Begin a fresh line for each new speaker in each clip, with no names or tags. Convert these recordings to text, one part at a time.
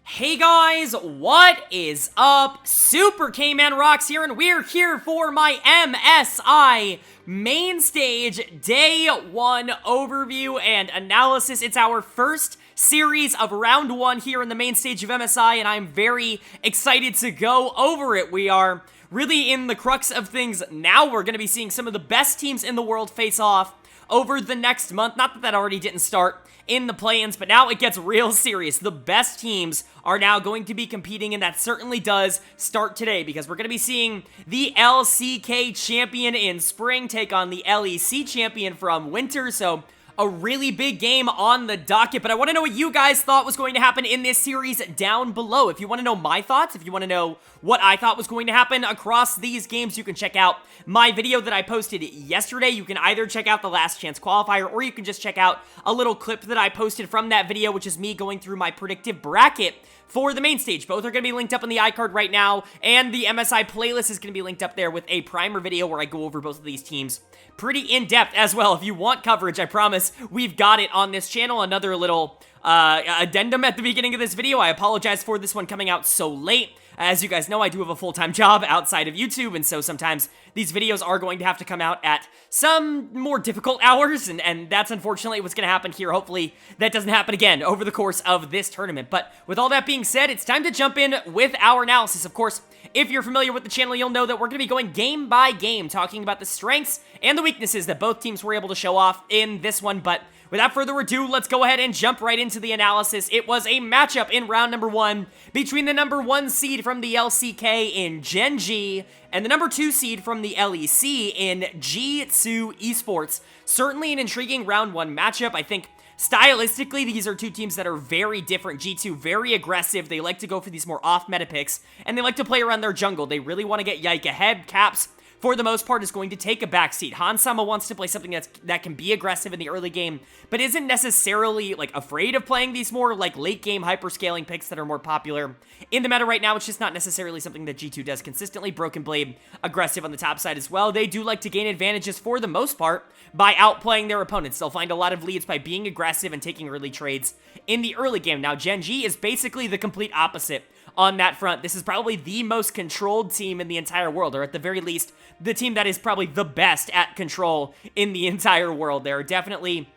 Hey guys, what is up? SuperKmanrocks here, and we're here for my MSI main stage day 1 overview and analysis. It's our first series of round 1 here in the main stage of MSI, and I'm very excited to go over it. We are really in the crux of things now. We're going to be seeing some of the best teams in the world face off over the next month. Not that that already didn't start in the play-ins, but now it gets real serious. The best teams are now going to be competing, and that certainly does start today, because we're going to be seeing the LCK champion in spring take on the LEC champion from winter, so a really big game on the docket. But I want to know what you guys thought was going to happen in this series down below. If you want to know my thoughts, if you want to know what I thought was going to happen across these games, you can check out my video that I posted yesterday. You can either check out the last chance qualifier, or you can just check out a little clip that I posted from that video, which is me going through my predictive bracket for the main stage. Both are going to be linked up on the iCard right now, and the MSI playlist is going to be linked up there with a primer video where I go over both of these teams pretty in-depth as well. If you want coverage, I promise we've got it on this channel. Another little addendum at the beginning of this video. I apologize for this one coming out so late. As you guys know, I do have a full-time job outside of YouTube, and so sometimes these videos are going to have to come out at some more difficult hours, and that's unfortunately what's going to happen here. Hopefully that doesn't happen again over the course of this tournament. But with all that being said, it's time to jump in with our analysis. Of course, if you're familiar with the channel, you'll know that we're going to be going game by game, talking about the strengths and the weaknesses that both teams were able to show off in this one. But without further ado, let's go ahead and jump right into the analysis. It was a matchup in round number 1 between the number 1 seed from the LCK in Gen.G and the number 2 seed from the LEC in G2 Esports. Certainly an intriguing round 1 matchup. I think stylistically, these are two teams that are very different. G2, very aggressive. They like to go for these more off-meta picks, and they like to play around their jungle. They really want to get Yike ahead. Caps, for the most part, is going to take a backseat. Hansama wants to play something that can be aggressive in the early game, but isn't necessarily, like, afraid of playing these more, like, late-game hyper-scaling picks that are more popular in the meta right now. It's just not necessarily something that G2 does consistently. Broken Blade, aggressive on the top side as well. They do like to gain advantages for the most part by outplaying their opponents. They'll find a lot of leads by being aggressive and taking early trades in the early game. Now, Gen.G is basically the complete opposite on that front. This is probably the most controlled team in the entire world, or at the very least, the team that is probably the best at control in the entire world. There are definitely,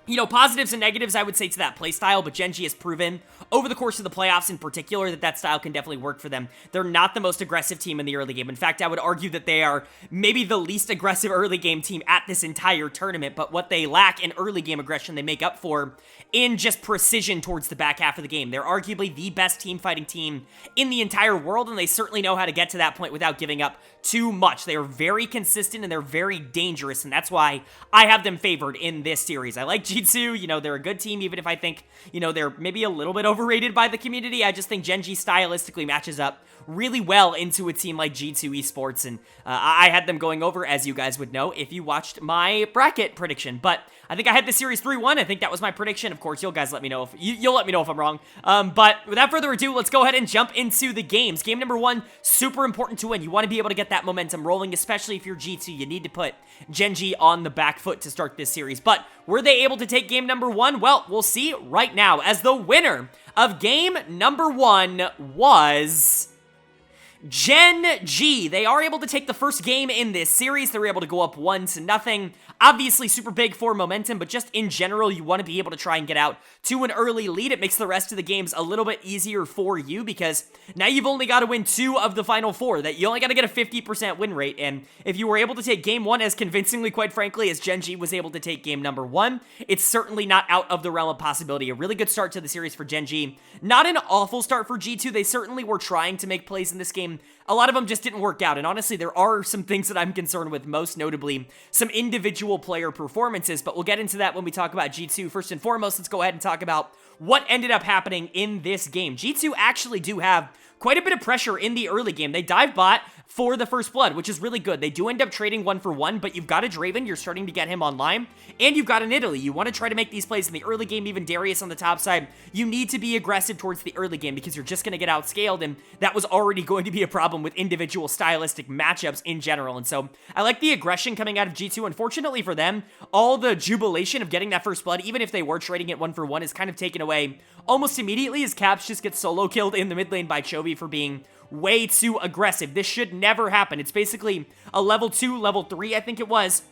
you know, positives and negatives, I would say, to that playstyle, but Gen.G has proven over the course of the playoffs in particular that style can definitely work for them. They're not the most aggressive team in the early game. In fact, I would argue that they are maybe the least aggressive early game team at this entire tournament, but what they lack in early game aggression, they make up for in just precision towards the back half of the game. They're arguably the best team fighting team in the entire world, and they certainly know how to get to that point without giving up too much. They are very consistent, and they're very dangerous, and that's why I have them favored in this series. I like G2, you know, they're a good team, even if I think, you know, they're maybe a little bit overrated by the community. I just think Gen.G stylistically matches up really well into a team like G2 Esports, and I had them going over, as you guys would know if you watched my bracket prediction. But I think I had the series 3-1. I think that was my prediction. Of course, you'll guys let me know if you'll let me know if I'm wrong. But without further ado, let's go ahead and jump into the games. Game number 1, super important to win. You want to be able to get that momentum rolling, especially if you're G2. You need to put Gen.G on the back foot to start this series. But were they able to take game number 1? Well, we'll see right now, as the winner of game number 1 was Gen.G. They are able to take the first game in this series. They're able to go up 1-0. Obviously super big for momentum, but just in general, you want to be able to try and get out to an early lead. It makes the rest of the games a little bit easier for you, because now you've only got to win 2 of the final 4. That you only got to get a 50% win rate, and if you were able to take game 1 as convincingly, quite frankly, as Gen.G was able to take game number 1, it's certainly not out of the realm of possibility. A really good start to the series for Gen.G. Not an awful start for G2. They certainly were trying to make plays in this game. A lot of them just didn't work out, and honestly, there are some things that I'm concerned with, most notably some individual player performances, but we'll get into that when we talk about G2. First and foremost, let's go ahead and talk about what ended up happening in this game. G2 actually do have quite a bit of pressure in the early game. They dive bot for the first blood, which is really good. They do end up trading 1-for-1, but you've got a Draven, you're starting to get him online, and you've got an Italy. You want to try to make these plays in the early game. Even Darius on the top side, you need to be aggressive towards the early game because you're just going to get outscaled, and that was already going to be a problem with individual stylistic matchups in general. And so I like the aggression coming out of G2. Unfortunately for them, all the jubilation of getting that first blood, even if they were trading it 1-for-1, is kind of taken away almost immediately as Caps just gets solo killed in the mid lane by Chovy for being way too aggressive. This should never happen. It's basically a level 2, level 3, I think it was,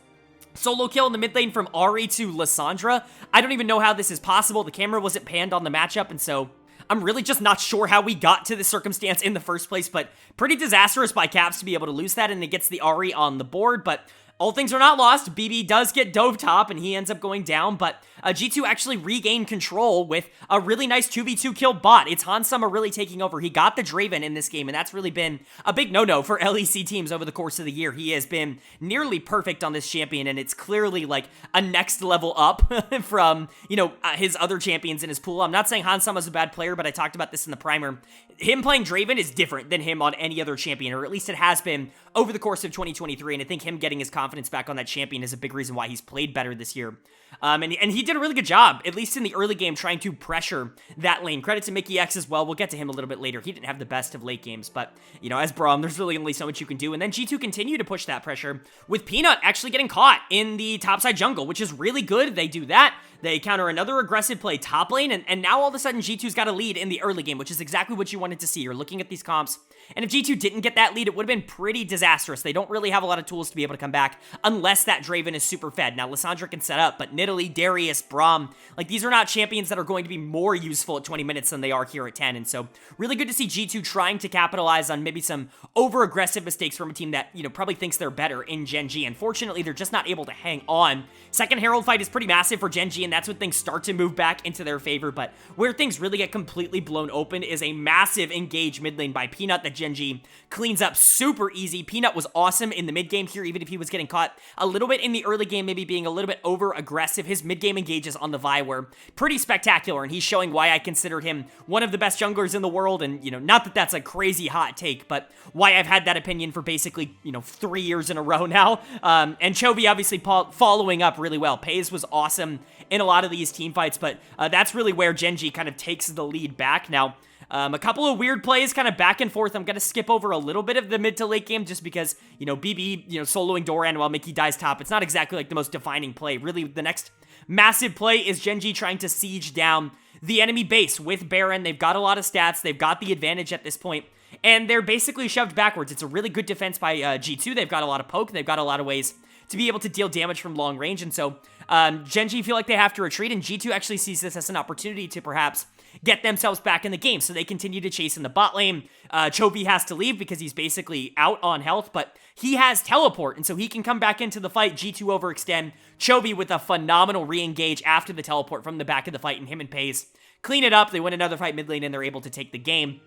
solo kill in the mid lane from Ahri to Lissandra. I don't even know how this is possible. The camera wasn't panned on the matchup, and so I'm really just not sure how we got to this circumstance in the first place, but pretty disastrous by Caps to be able to lose that, and it gets the Ahri on the board. But all things are not lost. BB does get dove top, and he ends up going down, but G2 actually regained control with a really nice 2v2 kill bot. It's Hansama really taking over. He got the Draven in this game, and that's really been a big no-no for LEC teams over the course of the year. He has been nearly perfect on this champion, and it's clearly like a next level up from, you know, his other champions in his pool. I'm not saying Hansama's a bad player, but I talked about this in the primer. Him playing Draven is different than him on any other champion, or at least it has been over the course of 2023, and I think him getting his confidence back on that champion is a big reason why he's played better this year. And he did a really good job, at least in the early game, trying to pressure that lane. Credit to Mickey X as well. We'll get to him a little bit later. He didn't have the best of late games, but, you know, as Braum, there's really only so much you can do. And then G2 continue to push that pressure with Peanut actually getting caught in the topside jungle, which is really good. They do that. They counter another aggressive play top lane, and now all of a sudden G2's got a lead in the early game, which is exactly what you wanted to see. You're looking at these comps, and if G2 didn't get that lead, it would have been pretty disastrous. They don't really have a lot of tools to be able to come back unless that Draven is super fed. Now, Lissandra can set up, but Nidalee, Darius, Braum, like, these are not champions that are going to be more useful at 20 minutes than they are here at 10, and so really good to see G2 trying to capitalize on maybe some over-aggressive mistakes from a team that, you know, probably thinks they're better in Gen.G. Unfortunately, they're just not able to hang on. Second Herald fight is pretty massive for Gen.G, and that's when things start to move back into their favor, but where things really get completely blown open is a massive engage mid lane by Peanut that Gen.G cleans up super easy. Peanut was awesome in the mid game here, even if he was getting caught a little bit in the early game, maybe being a little bit over aggressive. His mid game engages on the Vi were pretty spectacular, and he's showing why I considered him one of the best junglers in the world. And, you know, not that that's a crazy hot take, but why I've had that opinion for basically, you know, 3 years in a row now. And Chovy obviously following up really well. Pays was awesome in a lot of these team fights, but that's really where Gen.G kind of takes the lead back. Now, a couple of weird plays kind of back and forth. I'm going to skip over a little bit of the mid to late game just because, you know, BB, you know, soloing Doran while Mickey dies top. It's not exactly like the most defining play. Really, the next massive play is Gen.G trying to siege down the enemy base with Baron. They've got a lot of stats. They've got the advantage at this point, and they're basically shoved backwards. It's a really good defense by G2. They've got a lot of poke. They've got a lot of ways to be able to deal damage from long range, and so Gen.G feel like they have to retreat, and G2 actually sees this as an opportunity to perhaps get themselves back in the game, so they continue to chase in the bot lane. Chovy has to leave because he's basically out on health, but he has teleport, and so he can come back into the fight. G2 overextend. Chovy with a phenomenal re-engage after the teleport from the back of the fight, and him and Pace clean it up. They win another fight mid lane, and they're able to take the game.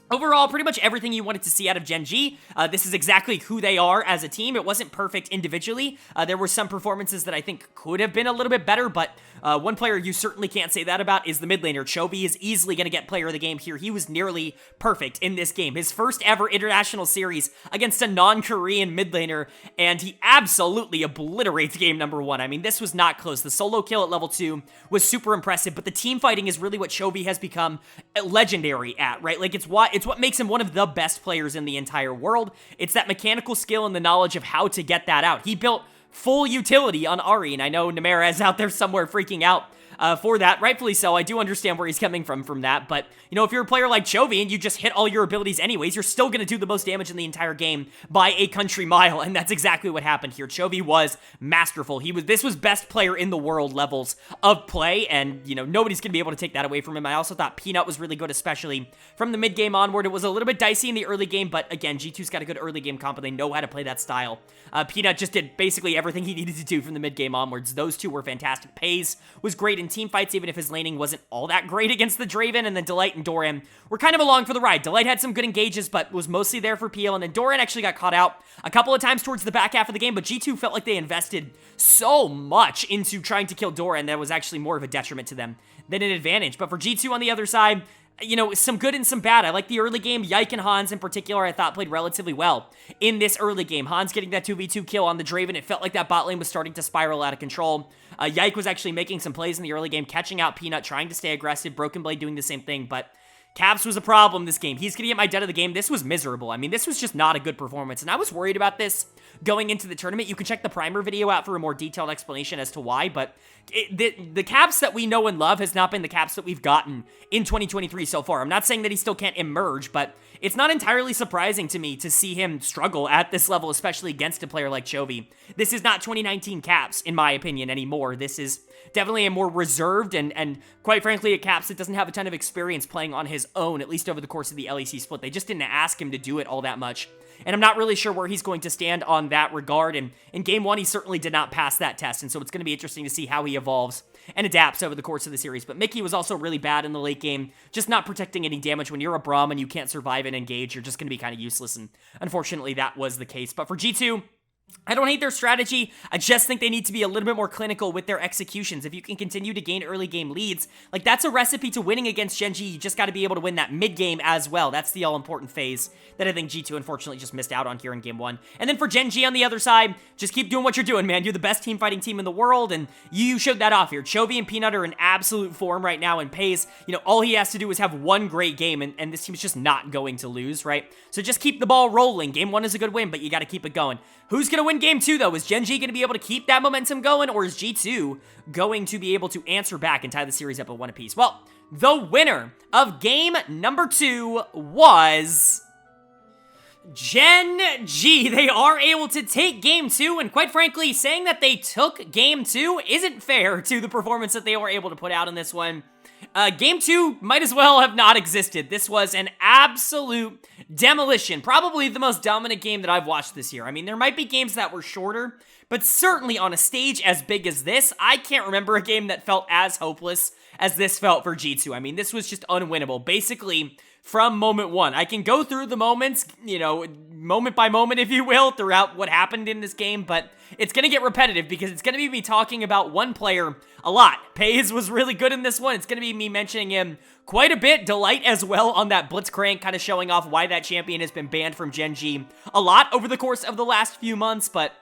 Overall, pretty much everything you wanted to see out of Gen.G. This is exactly who they are as a team. It wasn't perfect individually. There were some performances that I think could have been a little bit better, but one player you certainly can't say that about is the mid laner. Chovy is easily going to get player of the game here. He was nearly perfect in this game. His first ever international series against a non-Korean mid laner, and he absolutely obliterates game number 1. I mean, this was not close. The solo kill at level 2 was super impressive, but the team fighting is really what Chovy has become legendary at, right? Like, it's what makes him one of the best players in the entire world. It's that mechanical skill and the knowledge of how to get that out. He built full utility on Ahri, and I know Namera is out there somewhere freaking out for that. Rightfully so. I do understand where he's coming from that, but, you know, if you're a player like Chovy and you just hit all your abilities anyways, you're still going to do the most damage in the entire game by a country mile, and that's exactly what happened here. Chovy was masterful. This was best player in the world levels of play, and, you know, nobody's going to be able to take that away from him. I also thought Peanut was really good, especially from the mid game onward. It was a little bit dicey in the early game, but again, G2's got a good early game comp, and they know how to play that style. Peanut just did basically everything he needed to do from the mid game onwards. Those two were fantastic. Pays was great in team fights, even if his laning wasn't all that great against the Draven, and then Delight and Doran were kind of along for the ride. Delight had some good engages, but was mostly there for Peel, and then Doran actually got caught out a couple of times towards the back half of the game, but G2 felt like they invested so much into trying to kill Doran that was actually more of a detriment to them than an advantage. But for G2 on the other side, you know, some good and some bad. I like the early game. Yike and Hans in particular, I thought played relatively well in this early game. Hans getting that 2v2 kill on the Draven. It felt like that bot lane was starting to spiral out of control. Yike was actually making some plays in the early game, catching out Peanut, trying to stay aggressive. Broken Blade doing the same thing, but Caps was a problem this game. He's going to get my dead of the game. This was miserable. I mean, this was just not a good performance, and I was worried about this going into the tournament. You can check the primer video out for a more detailed explanation as to why, but the Caps that we know and love has not been the Caps that we've gotten in 2023 so far. I'm not saying that he still can't emerge, but it's not entirely surprising to me to see him struggle at this level, especially against a player like Chovy. This is not 2019 Caps, in my opinion, anymore. This is definitely a more reserved and quite frankly, a Caps that doesn't have a ton of experience playing on his own, at least over the course of the LEC split. They just didn't ask him to do it all that much. And I'm not really sure where he's going to stand on that regard. And in Game 1, he certainly did not pass that test. And so it's going to be interesting to see how he evolves and adapts over the course of the series. But Mickey was also really bad in the late game, just not protecting any damage. When you're a Braum and you can't survive and engage, you're just going to be kind of useless. And unfortunately, that was the case. But for G2, I don't hate their strategy. I just think they need to be a little bit more clinical with their executions. If you can continue to gain early game leads, like that's a recipe to winning against Gen.G. You just got to be able to win that mid game as well. That's the all-important phase that I think G2 unfortunately just missed out on here in Game 1. And then for Gen.G on the other side, just keep doing what you're doing, man. You're the best team fighting team in the world, and you showed that off here. Chovy and Peanut are in absolute form right now, and Pays, you know, all he has to do is have one great game, and this team is just not going to lose, right? So just keep the ball rolling. Game 1 is a good win, but you got to keep it going. Who's going to win Game 2, though? Is Gen.G going to be able to keep that momentum going, or is G2 going to be able to answer back and tie the series up at 1 apiece? Well, the winner of Game number 2 was Gen.G. They are able to take Game 2, and quite frankly, saying that they took Game 2 isn't fair to the performance that they were able to put out in this one. Game 2 might as well have not existed. This was an absolute demolition. Probably the most dominant game that I've watched this year. I mean, there might be games that were shorter, but certainly on a stage as big as this, I can't remember a game that felt as hopeless as this felt for G2. I mean, this was just unwinnable. Basically, from moment one. I can go through the moments, you know, moment by moment, if you will, throughout what happened in this game, but it's going to get repetitive because it's going to be me talking about one player a lot. Pays was really good in this one. It's going to be me mentioning him quite a bit. Delight as well on that Blitzcrank, kind of showing off why that champion has been banned from Gen.G a lot over the course of the last few months, but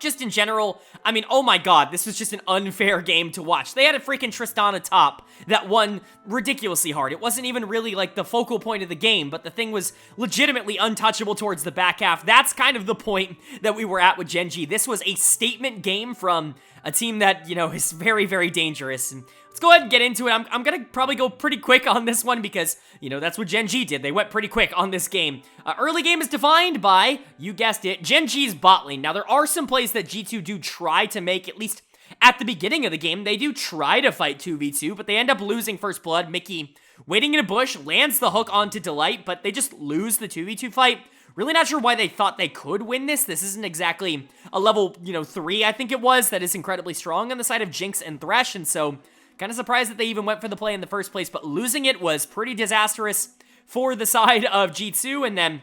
just in general, I mean, oh my god, this was just an unfair game to watch. They had a freaking Tristana top that won ridiculously hard. It wasn't even really like the focal point of the game, but the thing was legitimately untouchable towards the back half. That's kind of the point that we were at with Gen.G. This was a statement game from a team that, you know, is very, very dangerous. And let's go ahead and get into it. I'm going to probably go pretty quick on this one because, you know, that's what Gen.G did. They went pretty quick on this game. Early game is defined by, you guessed it, Gen.G's bot lane. Now, there are some plays that G2 do try to make, at least at the beginning of the game. They do try to fight 2v2, but they end up losing first blood. Mickey waiting in a bush, lands the hook onto Delight, but they just lose the 2v2 fight. Really not sure why they thought they could win this. This isn't exactly a level, 3, I think it was, that is incredibly strong on the side of Jinx and Thresh, and so kind of surprised that they even went for the play in the first place, but losing it was pretty disastrous for the side of G2, and then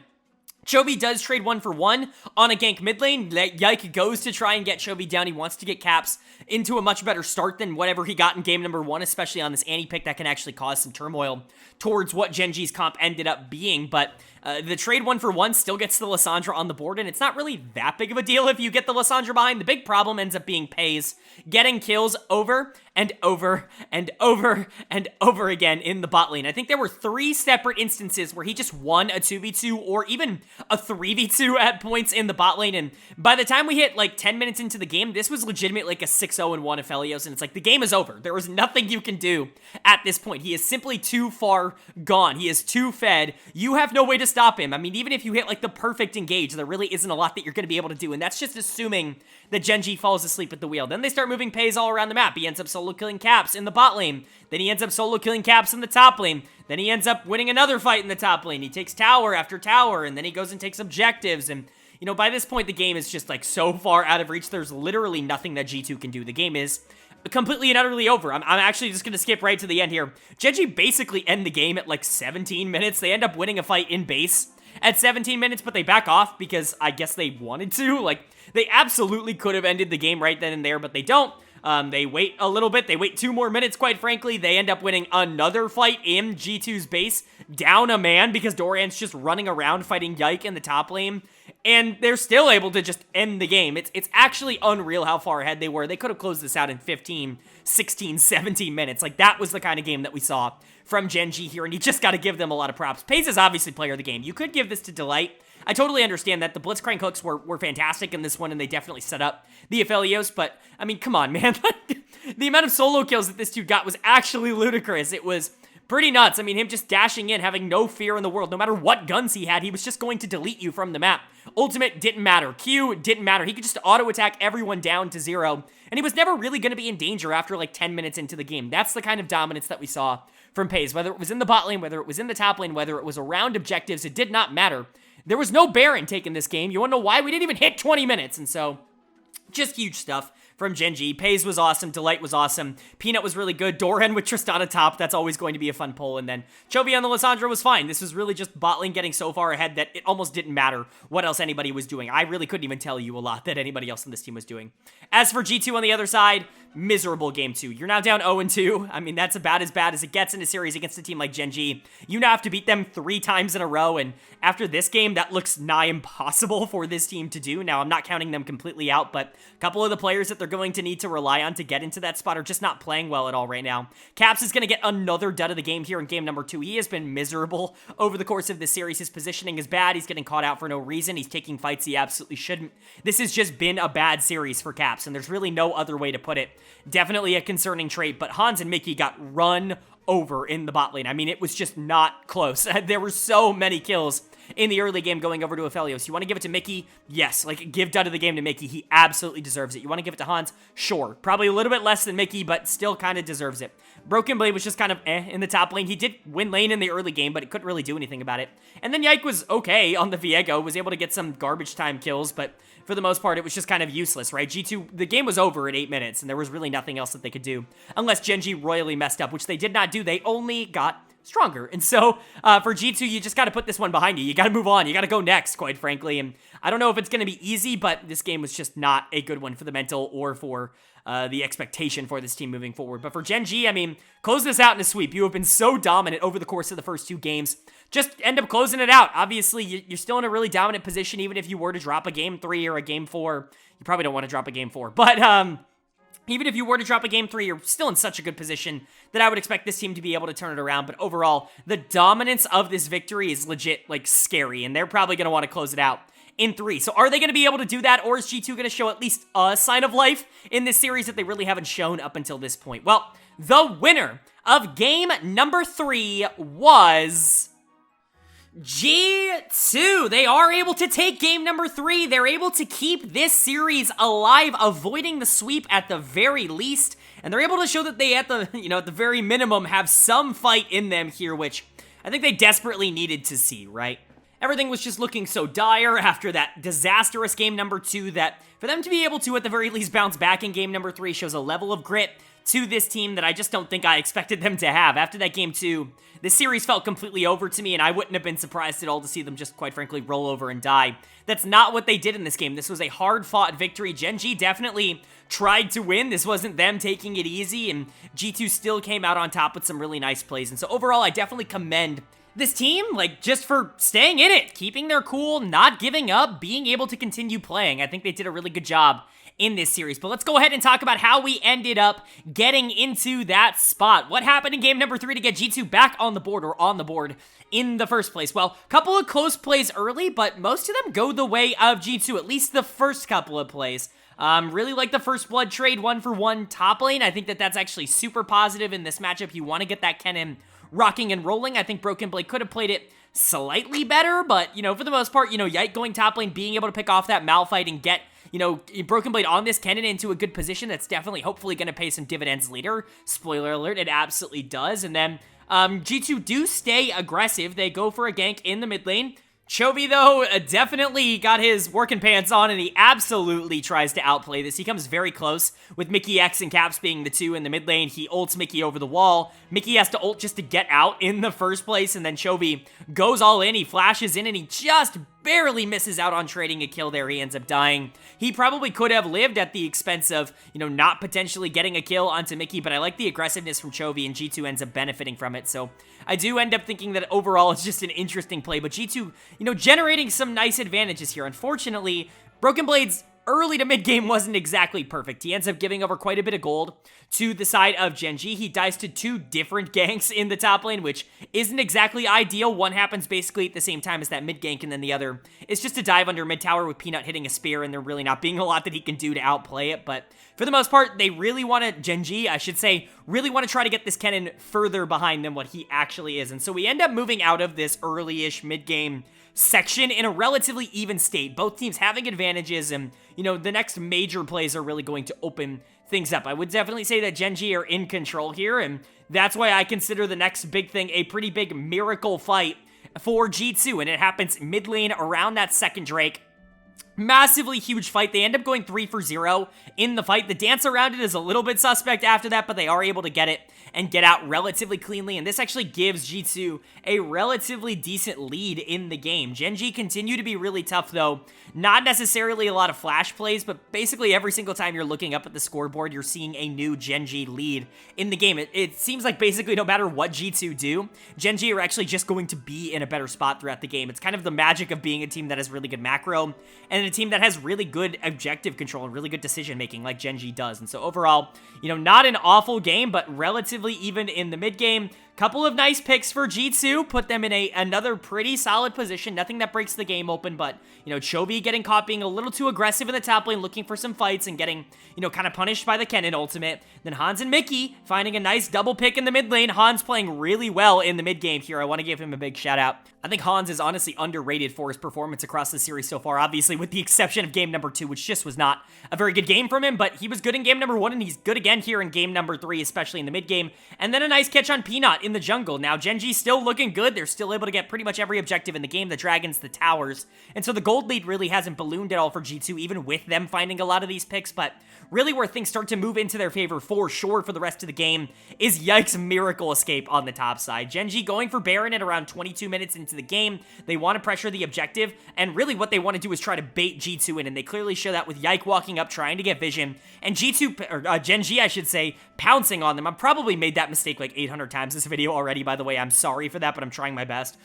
Chovy does trade 1-for-1 on a gank mid lane. Yike goes to try and get Chovy down. He wants to get Caps into a much better start than whatever he got in game number 1, especially on this Annie pick that can actually cause some turmoil towards what Gen.G's comp ended up being, but the trade 1-for-1 still gets the Lissandra on the board, and it's not really that big of a deal if you get the Lissandra behind. The big problem ends up being Pays getting kills over and over and over and over again in the bot lane. I think there were 3 separate instances where he just won a 2v2 or even a 3v2 at points in the bot lane, and by the time we hit like 10 minutes into the game, this was legitimately like a 6-0-1 Aphelios, and it's like the game is over. There was nothing you can do at this point. He is simply too far gone. He is too fed. You have no way to stop him. I mean, even if you hit like the perfect engage, there really isn't a lot that you're going to be able to do, and that's just assuming that Gen.G falls asleep at the wheel. Then they start moving Pays all around the map. He ends up solo killing Caps in the bot lane. Then he ends up solo killing Caps in the top lane. Then he ends up winning another fight in the top lane. He takes tower after tower, and then he goes and takes objectives, and by this point, the game is just like so far out of reach. There's literally nothing that G2 can do. The game is completely and utterly over. I'm actually just going to skip right to the end here. Gen.G basically end the game at like 17 minutes. They end up winning a fight in base at 17 minutes, but they back off because I guess they wanted to. Like, they absolutely could have ended the game right then and there, but they don't. They wait a little bit. They wait 2 more minutes, quite frankly. They end up winning another fight in G2's base, down a man because Doran's just running around fighting Yike in the top lane. And they're still able to just end the game. It's actually unreal how far ahead they were. They could have closed this out in 15, 16, 17 minutes. Like, that was the kind of game that we saw from Gen.G here, and you just got to give them a lot of props. Paze is obviously player of the game. You could give this to Delight. I totally understand that the Blitzcrank hooks were fantastic in this one, and they definitely set up the Aphelios, but, I mean, come on, man. The amount of solo kills that this dude got was actually ludicrous. It was pretty nuts. I mean, him just dashing in, having no fear in the world. No matter what guns he had, he was just going to delete you from the map. Ultimate didn't matter. Q didn't matter. He could just auto-attack everyone down to 0, and he was never really going to be in danger after like 10 minutes into the game. That's the kind of dominance that we saw from Paze. Whether it was in the bot lane, whether it was in the top lane, whether it was around objectives, it did not matter. There was no Baron taking this game. You want to know why? We didn't even hit 20 minutes, and so just huge stuff from Gen.G. Paze was awesome. Delight was awesome. Peanut was really good. Doran with Tristana top. That's always going to be a fun pull. And then Chovy on the Lissandra was fine. This was really just bot lane getting so far ahead that it almost didn't matter what else anybody was doing. I really couldn't even tell you a lot that anybody else on this team was doing. As for G2 on the other side, miserable game 2. You're now down 0-2. I mean, that's about as bad as it gets in a series against a team like Gen.G. You now have to beat them 3 times in a row, and after this game, that looks nigh impossible for this team to do. Now, I'm not counting them completely out, but a couple of the players that they're going to need to rely on to get into that spot are just not playing well at all right now. Caps is going to get another dud of the game here in game number 2. He has been miserable over the course of this series. His positioning is bad. He's getting caught out for no reason. He's taking fights he absolutely shouldn't. This has just been a bad series for Caps, and there's really no other way to put it. Definitely a concerning trait, but Hans and Mickey got run over in the bot lane. I mean, it was just not close. There were so many kills in the early game going over to Aphelios. You want to give it to Mickey? Yes. Like, give dud of the game to Mickey. He absolutely deserves it. You want to give it to Hans? Sure. Probably a little bit less than Mickey, but still kind of deserves it. Broken Blade was just kind of in the top lane. He did win lane in the early game, but it couldn't really do anything about it. And then Yike was okay on the Viego, was able to get some garbage time kills, but for the most part, it was just kind of useless, right? G2, the game was over in 8 minutes, and there was really nothing else that they could do, unless Gen.G royally messed up, which they did not do. They only got stronger. And so, for G2, you just got to put this one behind you. You got to move on. You got to go next, quite frankly. And I don't know if it's going to be easy, but this game was just not a good one for the mental or for the expectation for this team moving forward. But for Gen.G, I mean, close this out in a sweep. You have been so dominant over the course of the first 2 games. Just end up closing it out. Obviously, you're still in a really dominant position, even if you were to drop a game 3 or a game 4. You probably don't want to drop a game 4, but even if you were to drop a game 3, you're still in such a good position that I would expect this team to be able to turn it around. But overall, the dominance of this victory is legit, like, scary, and they're probably going to want to close it out in 3. So are they going to be able to do that, or is G2 going to show at least a sign of life in this series that they really haven't shown up until this point? Well, the winner of game number 3 was G2. They are able to take game number 3. They're able to keep this series alive, avoiding the sweep at the very least. And they're able to show that they, at the very minimum, have some fight in them here, which I think they desperately needed to see, right? Everything was just looking so dire after that disastrous game number 2 that for them to be able to, at the very least, bounce back in game number 3 shows a level of grit to this team that I just don't think I expected them to have. After that game 2, this series felt completely over to me, and I wouldn't have been surprised at all to see them just, quite frankly, roll over and die. That's not what they did in this game. This was a hard-fought victory. Gen.G definitely tried to win. This wasn't them taking it easy, and G2 still came out on top with some really nice plays. And so overall, I definitely commend this team, like, just for staying in it, keeping their cool, not giving up, being able to continue playing. I think they did a really good job in this series. But let's go ahead and talk about how we ended up getting into that spot. What happened in game number 3 to get G2 back on the board, or on the board in the first place? Well, a couple of close plays early, but most of them go the way of G2, at least the first couple of plays. Really like the first blood trade 1-for-1 top lane. I think that that's actually super positive in this matchup. You want to get that Kennen rocking and rolling. I think Broken Blade could have played it slightly better, but, for the most part, Yike going top lane, being able to pick off that Malphite and get, Broken Blade on this Kennen into a good position, that's definitely, hopefully, going to pay some dividends later. Spoiler alert, it absolutely does. And then, G2 do stay aggressive. They go for a gank in the mid lane. Chovy, though, definitely got his working pants on, and he absolutely tries to outplay this. He comes very close, with Mickey X and Caps being the 2 in the mid lane. He ults Mickey over the wall. Mickey has to ult just to get out in the first place, and then Chovy goes all in. He flashes in, and he just barely misses out on trading a kill there. He ends up dying. He probably could have lived at the expense of, not potentially getting a kill onto Mickey, but I like the aggressiveness from Chovy, and G2 ends up benefiting from it. So I do end up thinking that overall it's just an interesting play, but G2, generating some nice advantages here. Unfortunately, Broken Blade's early to mid game wasn't exactly perfect. He ends up giving over quite a bit of gold to the side of Gen.G. He dies to 2 different ganks in the top lane, which isn't exactly ideal. One happens basically at the same time as that mid gank, and then the other is just a dive under mid tower with Peanut hitting a spear, and there really not being a lot that he can do to outplay it. But for the most part, they really want to, Gen.G, I should say, really want to try to get this Kennen further behind than what he actually is. And so we end up moving out of this early-ish mid-game section in a relatively even state. Both teams having advantages, and, the next major plays are really going to open things up. I would definitely say that Gen.G are in control here, and that's why I consider the next big thing a pretty big miracle fight for G2, and it happens mid lane around that second Drake. Massively huge fight. They end up going 3 for 0 in the fight. The dance around it is a little bit suspect after that, but they are able to get it and get out relatively cleanly, and this actually gives G2 a relatively decent lead in the game. Gen.G continue to be really tough, though. Not necessarily a lot of flash plays, but basically every single time you're looking up at the scoreboard, you're seeing a new Gen.G lead in the game. It seems like basically no matter what G2 do, Gen.G are actually just going to be in a better spot throughout the game. It's kind of the magic of being a team that has really good macro, and a team that has really good objective control and really good decision making like Gen.G does. And so overall, not an awful game, but relatively even in the mid game. Couple of nice picks for G2, put them in another pretty solid position. Nothing that breaks the game open, but, Chovy getting caught being a little too aggressive in the top lane, looking for some fights and getting, kind of punished by the Kennen ultimate. Then Hans and Mickey finding a nice double pick in the mid lane. Hans playing really well in the mid game here. I want to give him a big shout out. I think Hans is honestly underrated for his performance across the series so far, obviously with the exception of game number 2, which just was not a very good game from him, but he was good in game number 1, and he's good again here in game number 3, especially in the mid game. And then a nice catch on Peanut in the jungle. Now, Gen.G still looking good. They're still able to get pretty much every objective in the game, the dragons, the towers, and so the gold lead really hasn't ballooned at all for G2, even with them finding a lot of these picks, but really where things start to move into their favor for sure for the rest of the game is Yike's miracle escape on the top side. Gen.G going for Baron at around 22 minutes into the game. They want to pressure the objective, and really what they want to do is try to bait G2 in, and they clearly show that with Yike walking up, trying to get vision, and Gen.G, I should say, pouncing on them. I've probably made that mistake like 800 times this video already, by the way. I'm sorry for that, but I'm trying my best.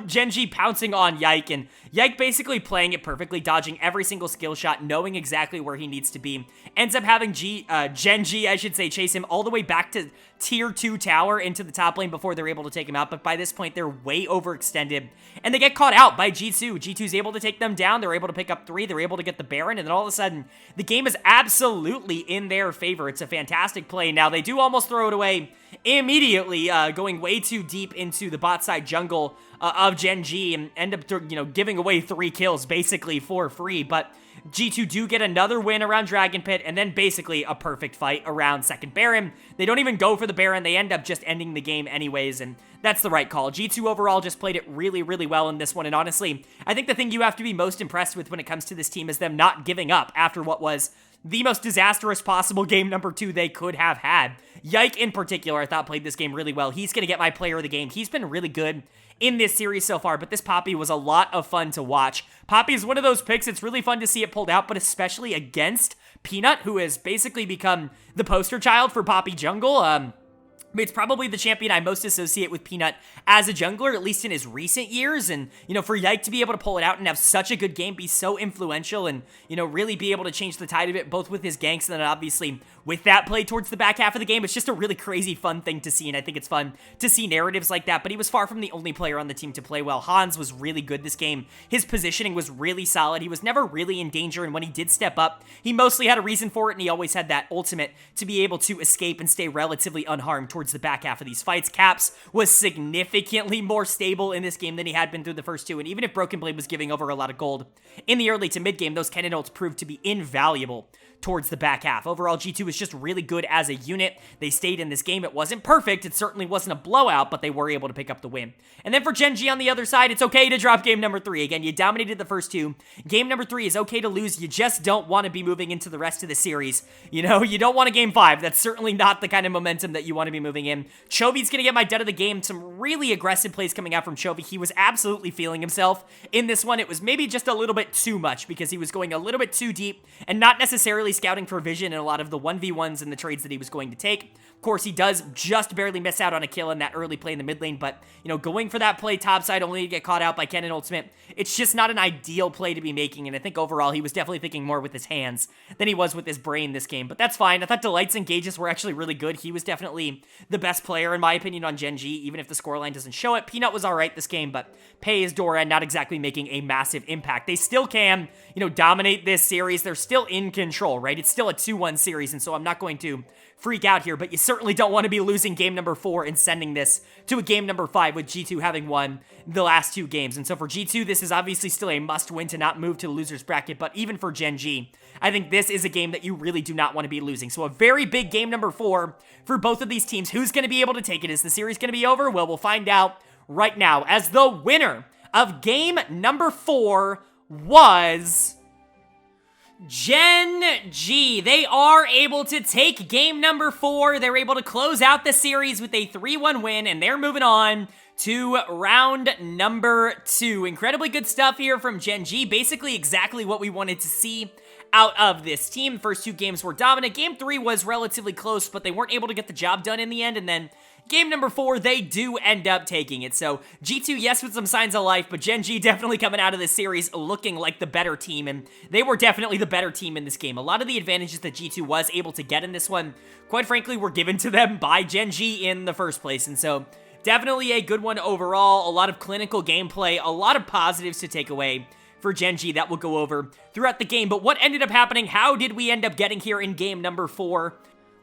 Gen.G pouncing on Yike, and Yike basically playing it perfectly, dodging every single skill shot, knowing exactly where he needs to be. Ends up having Gen.G, I should say, chase him all the way back to tier 2 tower into the top lane before they're able to take him out, but by this point, they're way overextended, and they get caught out by G2. G2's able to take them down. They're able to pick up 3. They're able to get the Baron, and then all of a sudden, the game is absolutely in their favor. It's a fantastic play. Now, they do almost throw it away immediately, going way too deep into the bot side jungle of Gen.G and end up, giving away 3 kills basically for free, but G2 do get another win around Dragon Pit, and then basically a perfect fight around second Baron. They don't even go for the Baron. They end up just ending the game anyways, and that's the right call. G2 overall just played it really, really well in this one, and honestly, I think the thing you have to be most impressed with when it comes to this team is them not giving up after what was the most disastrous possible game number 2 they could have had. Yike in particular, I thought played this game really well. He's going to get my player of the game. He's been really good in this series so far, but this Poppy was a lot of fun to watch. Poppy is one of those picks. It's really fun to see it pulled out, but especially against Peanut, who has basically become the poster child for Poppy jungle. It's probably the champion I most associate with Peanut as a jungler, at least in his recent years. And, for Yike to be able to pull it out and have such a good game, be so influential, and, really be able to change the tide of it, both with his ganks and then obviously with that play towards the back half of the game, it's just a really crazy fun thing to see. And I think it's fun to see narratives like that. But he was far from the only player on the team to play well. Hans was really good this game. His positioning was really solid. He was never really in danger. And when he did step up, he mostly had a reason for it. And he always had that ultimate to be able to escape and stay relatively unharmed towards the back half of these fights. Caps was significantly more stable in this game than he had been through the first 2, and even if Broken Blade was giving over a lot of gold in the early to mid game, those Kennen ults proved to be invaluable towards the back half. Overall, G2 was just really good as a unit. They stayed in this game. It wasn't perfect. It certainly wasn't a blowout, but they were able to pick up the win. And then for Gen.G on the other side, it's okay to drop game number 3. Again, you dominated the first 2. Game number 3 is okay to lose. You just don't want to be moving into the rest of the series. You don't want a game 5. That's certainly not the kind of momentum that you want to be moving moving in. Chovy's going to get my dud of the game. Some really aggressive plays coming out from Chovy. He was absolutely feeling himself in this one. It was maybe just a little bit too much because he was going a little bit too deep and not necessarily scouting for vision in a lot of the 1v1s and the trades that he was going to take. Of course, he does just barely miss out on a kill in that early play in the mid lane, but, you know, going for that play topside only to get caught out by Ken and Ultimate, it's just not an ideal play to be making, and I think overall he was definitely thinking more with his hands than he was with his brain this game, but that's fine. I thought Delight's engages were actually really good. He was definitely the best player, in my opinion, on Gen.G, even if the scoreline doesn't show it. Peanut was alright this game, but Pays, Doran, not exactly making a massive impact. They still can, you know, dominate this series. They're still in control, right? It's still a 2-1 series, and so I'm not going to freak out here, but you certainly don't want to be losing game number 4 and sending this to a game number 5 with G2 having won the last 2 games. And so for G2, this is obviously still a must-win to not move to the loser's bracket, but even for Gen.G, I think this is a game that you really do not want to be losing. So a very big game number 4 for both of these teams. Who's going to be able to take it? Is the series going to be over? Well, we'll find out right now, as the winner of game number 4 was Gen.G. They are able to take game number 4. They're able to close out the series with a 3-1 win, and they're moving on to round number 2. Incredibly good stuff here from Gen.G. Basically exactly what we wanted to see out of this team. First 2 games were dominant. Game 3 was relatively close, but they weren't able to get the job done in the end, and then game number 4, they do end up taking it. So G2, yes, with some signs of life, but Gen.G definitely coming out of this series looking like the better team, and they were definitely the better team in this game. A lot of the advantages that G2 was able to get in this one, quite frankly, were given to them by Gen.G in the first place, and so definitely a good one overall. A lot of clinical gameplay, a lot of positives to take away for Gen.G that we'll go over throughout the game. But what ended up happening? How did we end up getting here in game number 4?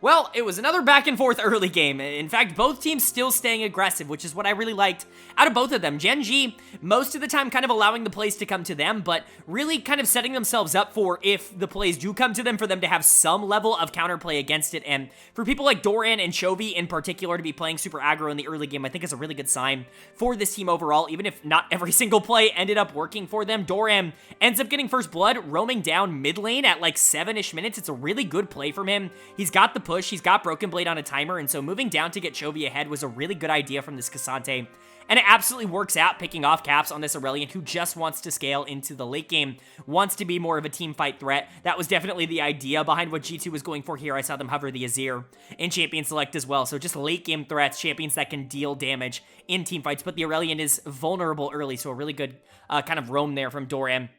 Well, it was another back and forth early game. In fact, both teams still staying aggressive, which is what I really liked out of both of them. Gen.G, most of the time kind of allowing the plays to come to them, but really kind of setting themselves up for, if the plays do come to them, for them to have some level of counterplay against it. And for people like Doran and Chovy in particular to be playing super aggro in the early game, I think is a really good sign for this team overall, even if not every single play ended up working for them. Doran ends up getting first blood, roaming down mid lane at like 7-ish minutes. It's a really good play from him. He's got the push, he's got Broken Blade on a timer, and so moving down to get Chovy ahead was a really good idea from this Cassante. And it absolutely works out, picking off caps on this Aurelion who just wants to scale into the late game, wants to be more of a team fight threat. That was definitely the idea behind what G2 was going for here. I saw them hover the Azir in Champion Select as well. So just late game threats, champions that can deal damage in team fights. But the Aurelion is vulnerable early, so a really good kind of roam there from Doran.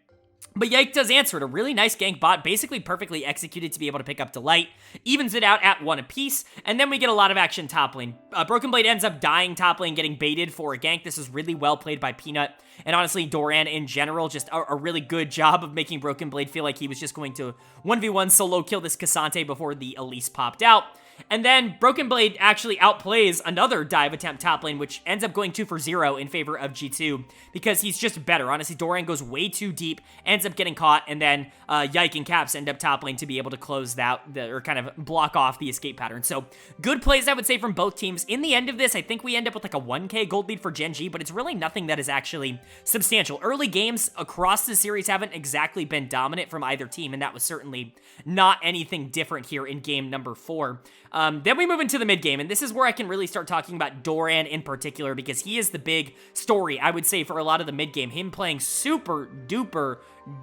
But Yike does answer it. A really nice gank bot, basically perfectly executed to be able to pick up Delight. Evens it out at 1 apiece, and then we get a lot of action top lane. Broken Blade ends up dying top lane, getting baited for a gank. This is really well played by Peanut. And honestly, Doran in general, just a really good job of making Broken Blade feel like he was just going to 1v1 solo kill this Cassante before the Elise popped out. And then Broken Blade actually outplays another dive attempt top lane, which ends up going 2 for 0 in favor of G2 because he's just better. Honestly, Doran goes way too deep, ends up getting caught, and then Yike and Caps end up top lane to be able to close that, or kind of block off the escape pattern. So good plays, I would say, from both teams. In the end of this, I think we end up with like a 1k gold lead for Gen.G, but it's really nothing that is actually substantial. Early games across the series haven't exactly been dominant from either team, and that was certainly not anything different here in game number 4. Then we move into the mid game, and this is where I can really start talking about Doran in particular, because he is the big story, I would say, for a lot of the mid game. Him playing super duper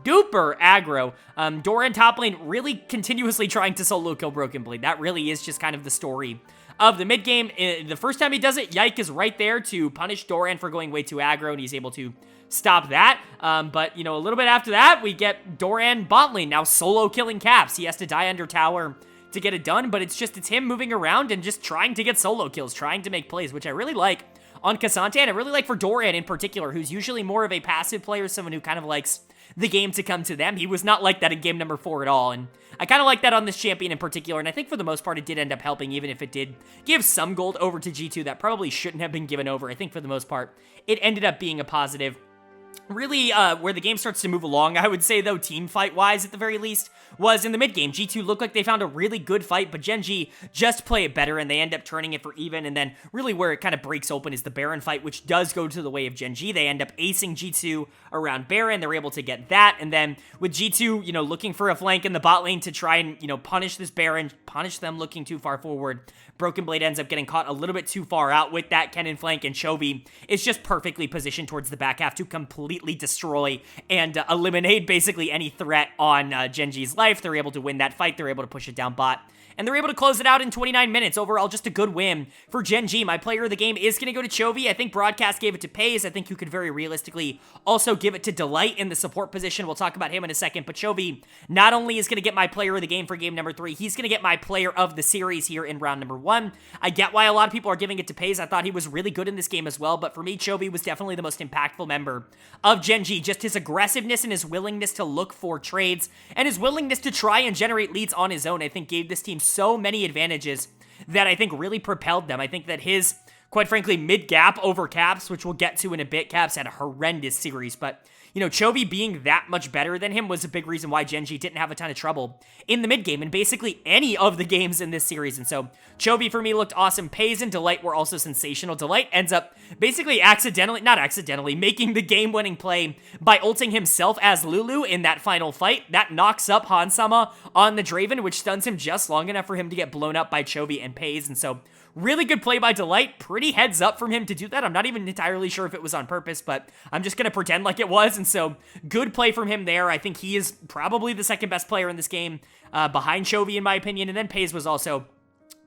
aggro. Doran top lane really continuously trying to solo kill Broken Blade. That really is just kind of the story of the mid game. The first time he does it, Yike is right there to punish Doran for going way too aggro, and he's able to stop that. But, you know, a little bit after that, we get Doran bot lane now solo killing Caps. He has to die under tower to get it done, but it's him moving around and just trying to get solo kills, trying to make plays, which I really like on Cassante, and I really like for Doran in particular, who's usually more of a passive player, someone who kind of likes the game to come to them. He was not like that in game number 4 at all, and I kind of like that on this champion in particular, and I think for the most part it did end up helping, even if it did give some gold over to G2 that probably shouldn't have been given over. I think for the most part it ended up being a positive. Really, where the game starts to move along, I would say, though, team fight-wise, at the very least, was in the mid-game. G2 looked like they found a really good fight, but Gen.G just play it better, and they end up turning it for even, and then really where it kind of breaks open is the Baron fight, which does go to the way of Gen.G. They end up acing G2 around Baron. They're able to get that, and then with G2, you know, looking for a flank in the bot lane to try and, you know, punish this Baron, punish them looking too far forward. Broken Blade ends up getting caught a little bit too far out with that Kennen flank, and Chovy is just perfectly positioned towards the back half to completely destroy and eliminate basically any threat on Gen.G's life. They're able to win that fight. They're able to push it down bot, and they're able to close it out in 29 minutes. Overall, just a good win for Gen.G. My player of the game is going to go to Chovy. I think Broadcast gave it to Pays. I think you could very realistically also give it to Delight in the support position. We'll talk about him in a second, but Chovy not only is going to get my player of the game for game number 3, he's going to get my player of the series here in round number 1. I get why a lot of people are giving it to Pays. I thought he was really good in this game as well, but for me, Chovy was definitely the most impactful member of Gen.G. Just his aggressiveness and his willingness to look for trades and his willingness to try and generate leads on his own, I think gave this team so many advantages that I think really propelled them. I think that his, quite frankly, mid-gap over Caps, which we'll get to in a bit, Caps had a horrendous series, but you know, Chovy being that much better than him was a big reason why Gen.G didn't have a ton of trouble in the mid-game and basically any of the games in this series. And so Chovy for me looked awesome. Pays and Delight were also sensational. Delight ends up basically not accidentally, making the game-winning play by ulting himself as Lulu in that final fight. That knocks up Hansama on the Draven, which stuns him just long enough for him to get blown up by Chovy and Pays. And so really good play by Delight. Pretty heads up from him to do that. I'm not even entirely sure if it was on purpose, but I'm just going to pretend like it was. And so good play from him there. I think he is probably the second best player in this game behind Chovy, in my opinion. And then Pays was also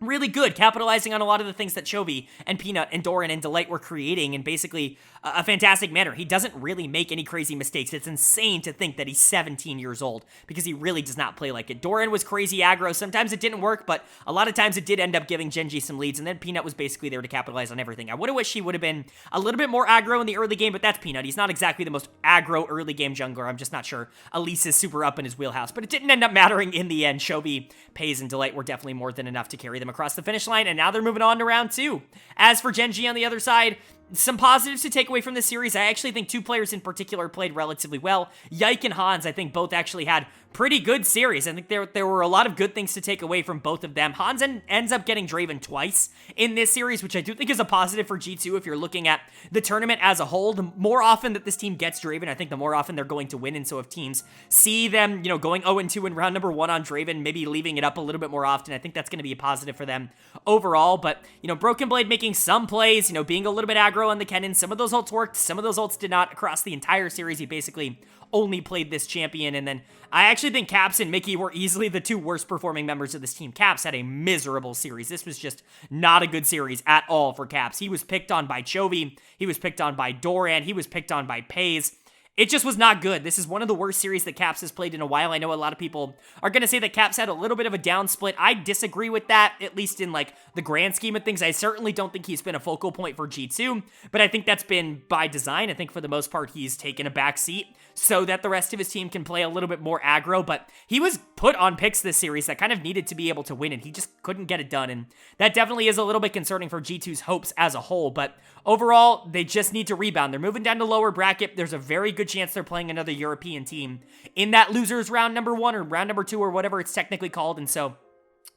really good, capitalizing on a lot of the things that Chovy and Peanut and Doran and Delight were creating in basically a fantastic manner. He doesn't really make any crazy mistakes. It's insane to think that he's 17 years old because he really does not play like it. Doran was crazy aggro. Sometimes it didn't work, but a lot of times it did end up giving Gen.G some leads, and then Peanut was basically there to capitalize on everything. I would have wished he would have been a little bit more aggro in the early game, but that's Peanut. He's not exactly the most aggro early game jungler. I'm just not sure Elise is super up in his wheelhouse, but it didn't end up mattering in the end. Chovy, Pays, and Delight were definitely more than enough to carry them across the finish line, and now they're moving on to round 2. As for Gen.G on the other side, some positives to take away from this series. I actually think two players in particular played relatively well. Yike and Hans, I think both actually had pretty good series. I think there were a lot of good things to take away from both of them. Hans ends up getting Draven twice in this series, which I do think is a positive for G2 if you're looking at the tournament as a whole. The more often that this team gets Draven, I think the more often they're going to win. And so if teams see them, going 0-2 in round number 1 on Draven, maybe leaving it up a little bit more often, I think that's going to be a positive for them overall. But, Broken Blade making some plays, being a little bit aggro on the Kennen. Some of those ults worked, some of those ults did not. Across the entire series, he basically only played this champion. And then I actually think Caps and Mickey were easily the two worst performing members of this team. Caps had a miserable series. This was just not a good series at all for Caps. He was picked on by Chovy. He was picked on by Doran. He was picked on by Pays. It just was not good. This is one of the worst series that Caps has played in a while. I know a lot of people are going to say that Caps had a little bit of a down split. I disagree with that, at least in the grand scheme of things. I certainly don't think he's been a focal point for G2, but I think that's been by design. I think for the most part, he's taken a back seat so that the rest of his team can play a little bit more aggro, but he was put on picks this series that kind of needed to be able to win, and he just couldn't get it done, and that definitely is a little bit concerning for G2's hopes as a whole, but overall, they just need to rebound. They're moving down to lower bracket. There's a very good chance they're playing another European team in that losers round number 1 or round number 2 or whatever it's technically called, and so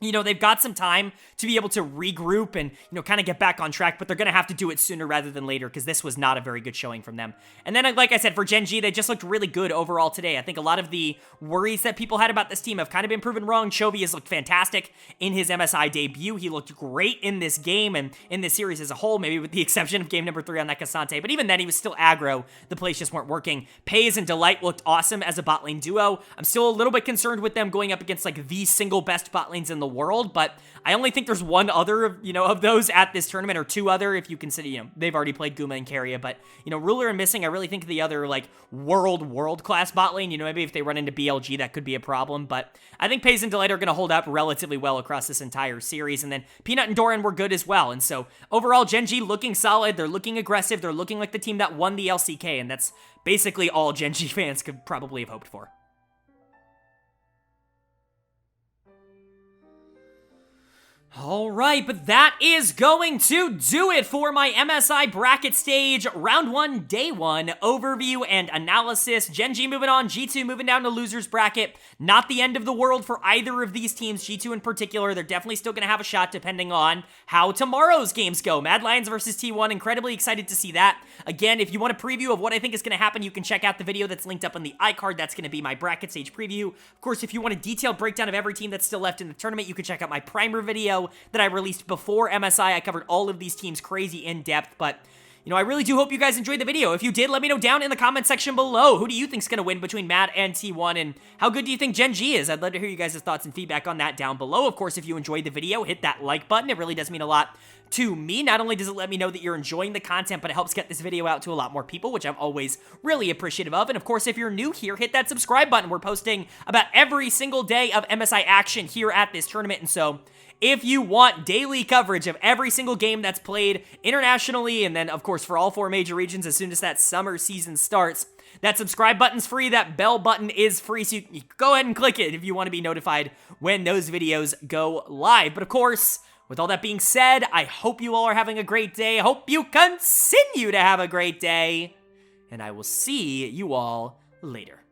they've got some time to be able to regroup and, kind of get back on track, but they're going to have to do it sooner rather than later because this was not a very good showing from them. And then, like I said, for Gen.G, they just looked really good overall today. I think a lot of the worries that people had about this team have kind of been proven wrong. Chovy has looked fantastic in his MSI debut. He looked great in this game and in this series as a whole, maybe with the exception of game number 3 on that Cassante. But even then, he was still aggro. The plays just weren't working. Pays and Delight looked awesome as a bot lane duo. I'm still a little bit concerned with them going up against, the single best bot lanes in the world, but I only think there's one other, of those at this tournament, or two other, if you consider, they've already played Guma and Keria, but, Ruler and Missing, I really think the other, world-class bot lane, maybe if they run into BLG, that could be a problem, but I think Pays and Delight are going to hold up relatively well across this entire series, and then Peanut and Doran were good as well, and so, overall, Gen.G looking solid, they're looking aggressive, they're looking like the team that won the LCK, and that's basically all Gen.G fans could probably have hoped for. All right, but that is going to do it for my MSI bracket stage round 1, day 1 overview and analysis. Gen.G moving on, G2 moving down to losers bracket. Not the end of the world for either of these teams, G2 in particular. They're definitely still going to have a shot depending on how tomorrow's games go. Mad Lions versus T1, incredibly excited to see that. Again, if you want a preview of what I think is going to happen, you can check out the video that's linked up on the iCard. That's going to be my bracket stage preview. Of course, if you want a detailed breakdown of every team that's still left in the tournament, you can check out my primer video that I released before MSI. I covered all of these teams crazy in depth, but you know, I really do hope you guys enjoyed the video. If you did, let me know down in the comment section below. Who do you think's gonna win between Mad and T1, and how good do you think Gen.G is? I'd love to hear you guys' thoughts and feedback on that down below. Of course, if you enjoyed the video, hit that like button. It really does mean a lot to me. Not only does it let me know that you're enjoying the content, but it helps get this video out to a lot more people, which I'm always really appreciative of. And of course, if you're new here, hit that subscribe button. We're posting about every single day of MSI action here at this tournament, and so if you want daily coverage of every single game that's played internationally, and then, of course, for all 4 major regions as soon as that summer season starts, that subscribe button's free, that bell button is free, so you go ahead and click it if you want to be notified when those videos go live. But, of course, with all that being said, I hope you all are having a great day. I hope you continue to have a great day, and I will see you all later.